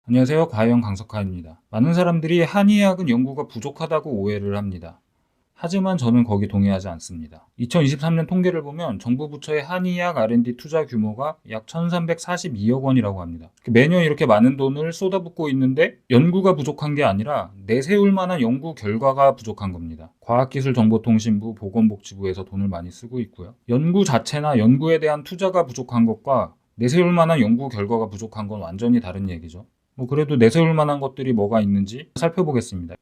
안녕하세요. 과형 강석하입니다. 많은 사람들이 한의학은 연구가 부족하다고 오해를 합니다. 하지만 저는 거기 동의하지 않습니다. 2023년 통계를 보면 정부 부처의 한의학 R&D 투자 규모가 약 1342억 원이라고 합니다. 매년 이렇게 많은 돈을 쏟아붓고 있는데 연구가 부족한 게 아니라 내세울 만한 연구 결과가 부족한 겁니다. 과학기술정보통신부, 보건복지부에서 돈을 많이 쓰고 있고요. 연구 자체나 연구에 대한 투자가 부족한 것과 내세울 만한 연구 결과가 부족한 건 완전히 다른 얘기죠. 그래도 내세울 만한 것들이 뭐가 있는지 살펴보겠습니다.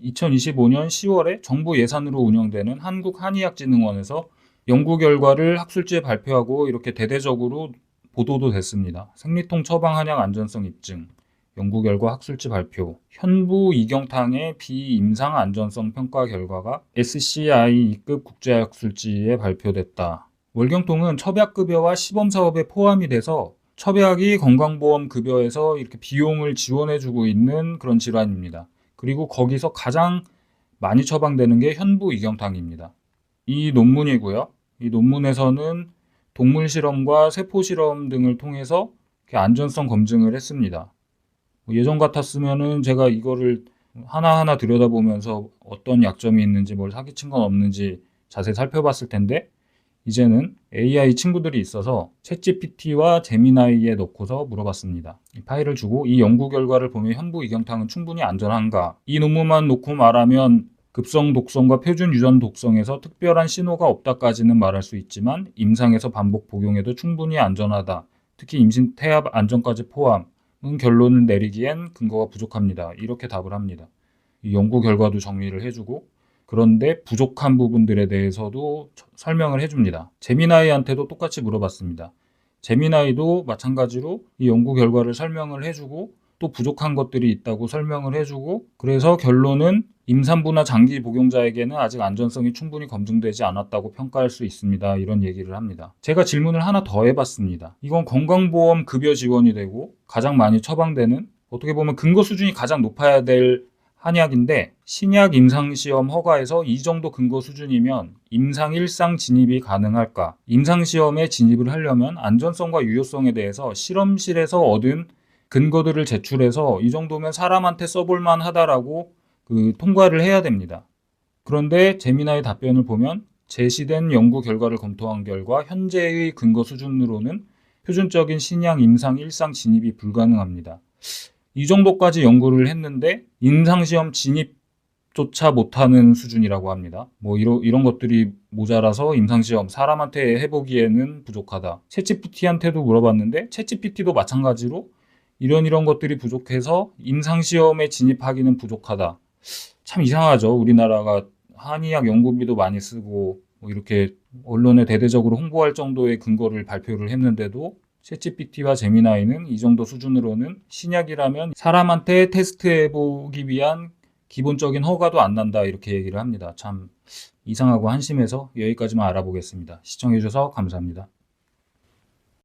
2025년 10월에 정부 예산으로 운영되는 한국한의학진흥원에서 연구 결과를 학술지에 발표하고 이렇게 대대적으로 보도도 됐습니다. 생리통 처방 한약 안전성 입증, 연구 결과 학술지 발표, 현부 이경탕의 비임상 안전성 평가 결과가 SCI 2급 국제학술지에 발표됐다. 월경통은 첩약급여와 시범사업에 포함이 돼서 첩약이 건강보험급여에서 이렇게 비용을 지원해주고 있는 그런 질환입니다. 그리고 거기서 가장 많이 처방되는 게 현부 이경탕입니다. 이 논문이고요. 이 논문에서는 동물 실험과 세포 실험 등을 통해서 안전성 검증을 했습니다. 예전 같았으면은 제가 이거를 하나하나 들여다보면서 어떤 약점이 있는지 뭘 사기친 건 없는지 자세히 살펴봤을 텐데 이제는 AI 친구들이 있어서 챗GPT와 제미나이에 넣고서 물어봤습니다. 이 파일을 주고 이 연구 결과를 보면 현부 이경탕은 충분히 안전한가? 이 논문만 놓고 말하면 급성 독성과 표준 유전 독성에서 특별한 신호가 없다까지는 말할 수 있지만 임상에서 반복 복용해도 충분히 안전하다. 특히 임신 태아 안전까지 포함은 결론을 내리기엔 근거가 부족합니다. 이렇게 답을 합니다. 이 연구 결과도 정리를 해주고 그런데 부족한 부분들에 대해서도 설명을 해줍니다. 제미나이한테도 똑같이 물어봤습니다. 제미나이도 마찬가지로 이 연구 결과를 설명을 해주고 또 부족한 것들이 있다고 설명을 해주고 그래서 결론은 임산부나 장기 복용자에게는 아직 안전성이 충분히 검증되지 않았다고 평가할 수 있습니다. 이런 얘기를 합니다. 제가 질문을 하나 더 해봤습니다. 이건 건강보험 급여 지원이 되고 가장 많이 처방되는 어떻게 보면 근거 수준이 가장 높아야 될 한약인데 신약 임상시험 허가에서 이 정도 근거 수준이면 임상 일상 진입이 가능할까? 임상시험에 진입을 하려면 안전성과 유효성에 대해서 실험실에서 얻은 근거들을 제출해서 이 정도면 사람한테 써볼만 하다라고 통과를 해야 됩니다. 그런데 제미나의 답변을 보면 제시된 연구 결과를 검토한 결과 현재의 근거 수준으로는 표준적인 신약 임상 일상 진입이 불가능합니다. 이 정도까지 연구를 했는데 임상시험 진입조차 못하는 수준이라고 합니다. 이런 것들이 모자라서 임상시험 사람한테 해보기에는 부족하다. 챗GPT한테도 물어봤는데 챗GPT도 마찬가지로 이런 것들이 부족해서 임상시험에 진입하기는 부족하다. 참 이상하죠. 우리나라가 한의학 연구비도 많이 쓰고 이렇게 언론에 대대적으로 홍보할 정도의 근거를 발표를 했는데도 챗GPT와 제미나이는 이 정도 수준으로는 신약이라면 사람한테 테스트해보기 위한 기본적인 허가도 안 난다 이렇게 얘기를 합니다. 참 이상하고 한심해서 여기까지만 알아보겠습니다. 시청해주셔서 감사합니다.